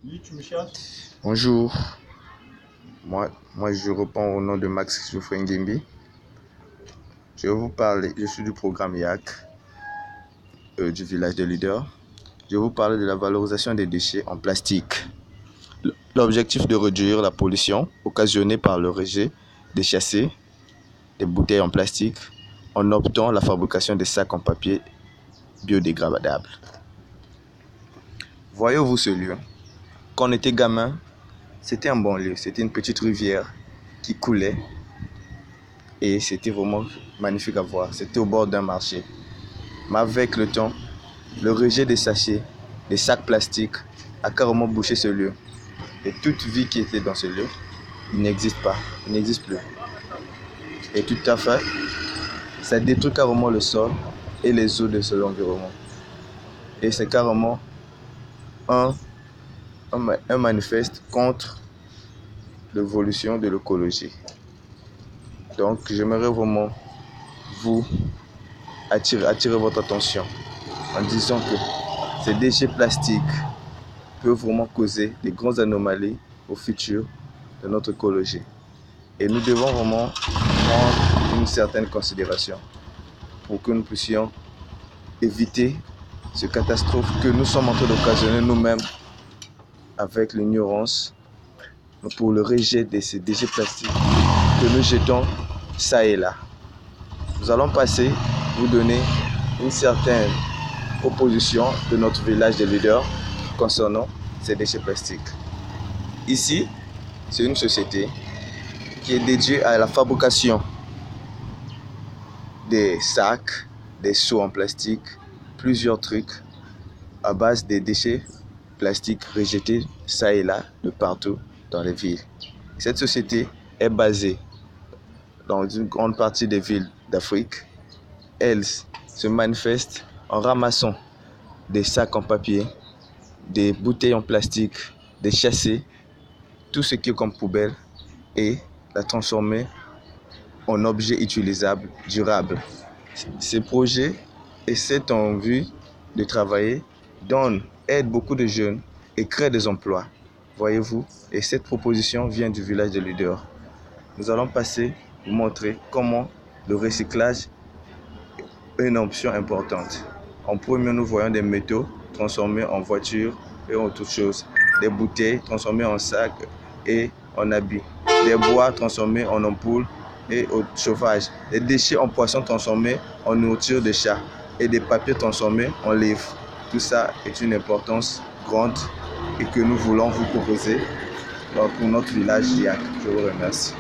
Oui, tu me cherches? Bonjour, moi je reprends au nom de Max Joufrengimbi. Je vais vous parler, je suis du programme IAC du village de leader. Je vais vous parler de la valorisation des déchets en plastique. L'objectif de réduire la pollution occasionnée par le rejet déchassé des bouteilles en plastique en optant la fabrication des sacs en papier biodégradables. Voyez-vous ce lieu? Quand on était gamin, c'était un bon lieu, c'était une petite rivière qui coulait. Et c'était vraiment magnifique à voir. C'était au bord d'un marché. Mais avec le temps, le rejet des sachets, des sacs plastiques a carrément bouché ce lieu. Et toute vie qui était dans ce lieu, il n'existe pas, il n'existe plus. Et tout à fait, ça détruit carrément le sol et les eaux de cet environnement. Et c'est carrément un, un manifeste contre l'évolution de l'écologie. Donc j'aimerais vraiment vous attirer votre attention en disant que ces déchets plastiques peuvent vraiment causer des grandes anomalies au futur de notre écologie. Et nous devons vraiment prendre une certaine considération pour que nous puissions éviter ce catastrophe que nous sommes en train d'occasionner nous-mêmes avec l'ignorance pour le rejet de ces déchets plastiques que nous jetons ça et là. Nous allons passer, vous donner une certaine proposition de notre village de leaders concernant ces déchets plastiques. Ici, c'est une société qui est dédiée à la fabrication des sacs, des seaux en plastique, plusieurs trucs à base des déchets plastiques rejetés ça et là de partout dans les villes. Cette société est basée dans une grande partie des villes d'Afrique. Elle se manifeste en ramassant des sacs en papier, des bouteilles en plastique, des châssis, tout ce qui est comme poubelle et la transformer en objet utilisable, durable. Ces projets essaient en vue de travailler, aident beaucoup de jeunes et créent des emplois. Voyez-vous, et cette proposition vient du village de leader. Nous allons passer vous montrer comment le recyclage est une option importante. En premier, nous voyons des métaux transformés en voitures et en toutes choses, des bouteilles transformées en sacs et en habits, des bois transformés en ampoules et au chauffage, des déchets en poissons transformés en nourriture de chat et des papiers transformés en livres. Tout ça est une importance grande et que nous voulons vous proposer pour notre village d'IAC. Je vous remercie.